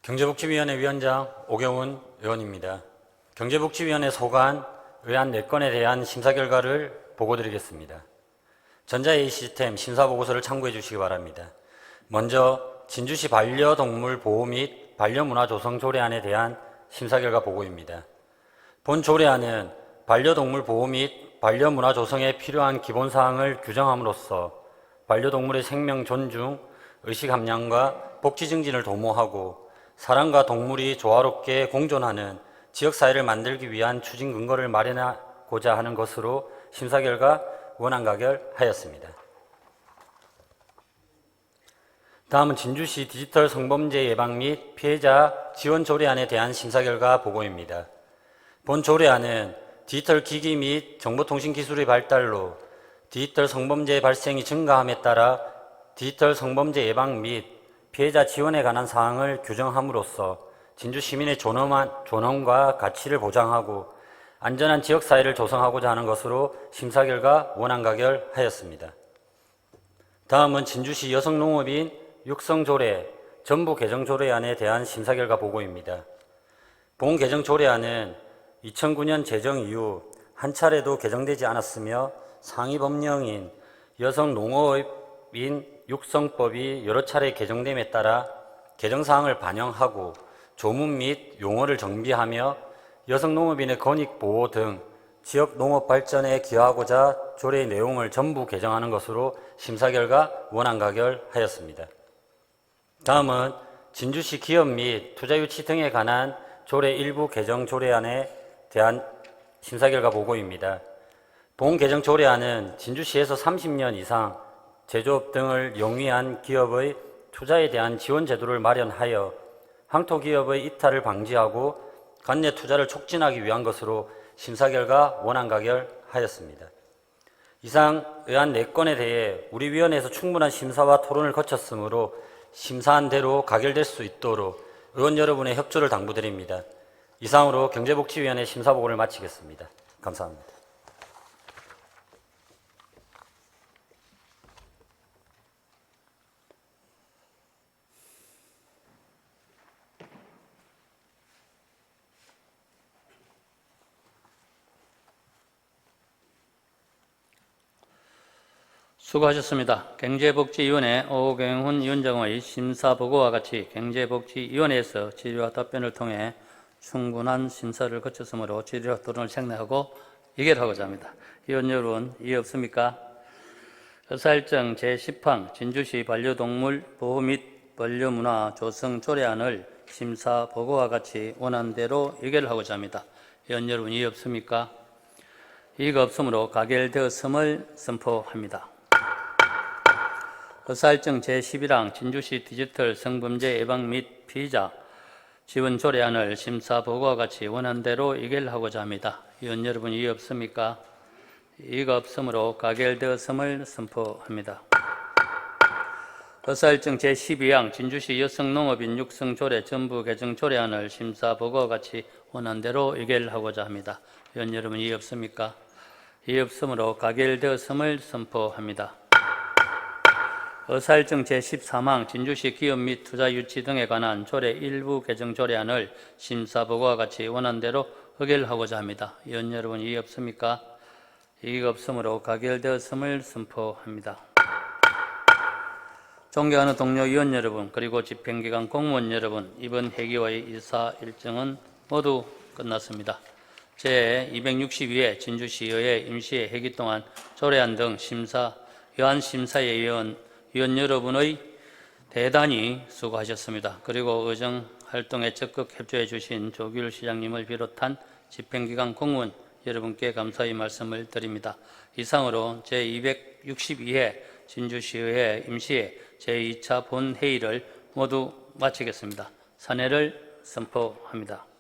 경제복지위원회 위원장 오경훈 의원입니다. 경제복지위원회 소관 의안 4건에 대한 심사 결과를 보고드리겠습니다. 전자A 시스템 심사보고서를 참고해 주시기 바랍니다. 먼저 진주시 반려동물 보호 및 반려문화 조성 조례안에 대한 심사 결과 보고입니다. 본 조례안은 반려동물 보호 및 반려문화 조성에 필요한 기본사항을 규정함으로써 반려동물의 생명 존중, 의식 함양과 복지 증진을 도모하고 사람과 동물이 조화롭게 공존하는 지역사회를 만들기 위한 추진 근거를 마련하고자 하는 것으로 심사 결과 원안 가결하였습니다. 다음은 진주시 디지털 성범죄 예방 및 피해자 지원 조례안에 대한 심사 결과 보고입니다. 본 조례안은 디지털 기기 및 정보통신 기술의 발달로 디지털 성범죄 발생이 증가함에 따라 디지털 성범죄 예방 및 피해자 지원에 관한 사항을 규정함으로써 진주 시민의 존엄과 가치를 보장하고 안전한 지역사회를 조성하고자 하는 것으로 심사 결과 원안가결하였습니다. 다음은 진주시 여성농업인 육성조례 전부 개정조례안에 대한 심사 결과 보고입니다. 본 개정조례안은 2009년 제정 이후 한 차례도 개정되지 않았으며 상위 법령인 여성농업인 육성법이 여러 차례 개정됨에 따라 개정사항을 반영하고 조문 및 용어를 정비하며 여성농업인의 권익보호 등 지역 농업 발전에 기여하고자 조례의 내용을 전부 개정하는 것으로 심사 결과 원안가결하였습니다. 다음은 진주시 기업 및 투자 유치 등에 관한 조례 일부 개정 조례안에 대한 심사 결과 보고입니다. 본 개정 조례안은 진주시에서 30년 이상 제조업 등을 영위한 기업의 투자에 대한 지원 제도를 마련하여 황토기업의 이탈을 방지하고 관내 투자를 촉진하기 위한 것으로 심사 결과 원안가결하였습니다. 이상 의안 4건에 대해 우리 위원회에서 충분한 심사와 토론을 거쳤으므로 심사한 대로 가결될 수 있도록 의원 여러분의 협조를 당부드립니다. 이상으로 경제복지위원회 심사보고를 마치겠습니다. 감사합니다. 수고하셨습니다. 경제복지위원회 오경훈 위원장의 심사보고와 같이 경제복지위원회에서 질의와 답변을 통해 충분한 심사를 거쳤으므로 질의와 토론을 생략하고 의결하고자 합니다. 위원 여러분, 이해 없습니까? 의사일정 제10항 진주시 반려동물 보호 및 반려문화 조성 조례안을 심사보고와 같이 원안대로 의결하고자 합니다. 위원 여러분, 이해 없습니까? 이의가 없으므로 가결되었음을 선포합니다. 의사일정 제11항 진주시 디지털 성범죄 예방 및 피의자 지원 조례안을 심사보고와 같이 원안대로 의결하고자 합니다. 위원 여러분, 이의 없습니까? 이의가 없으므로 가결되었음을 선포합니다. 의사일정 제12항 진주시 여성농업인 육성조례 전부 개정 조례안을 심사보고와 같이 원안대로 의결하고자 합니다. 위원 여러분, 이의 없습니까? 이의 없으므로 가결되었음을 선포합니다. 의사일정 제13항 진주시 기업 및 투자 유치 등에 관한 조례 일부 개정 조례안을 심사보고와 같이 원안대로 의결하고자 합니다. 위원 여러분, 이의 없습니까? 이의가 없으므로 가결되었음을 선포합니다. 존경하는 동료 위원 여러분, 그리고 집행기관 공무원 여러분, 이번 회기의 이사 일정은 모두 끝났습니다. 제262회 진주시의회 임시회 회기 동안 조례안 등 의안 심사에 위원 여러분의 대단히 수고하셨습니다. 그리고 의정 활동에 적극 협조해 주신 조규일 시장님을 비롯한 집행기관 공무원 여러분께 감사의 말씀을 드립니다. 이상으로 제262회 진주시의회 임시회 제2차 본회의를 모두 마치겠습니다. 산회를 선포합니다.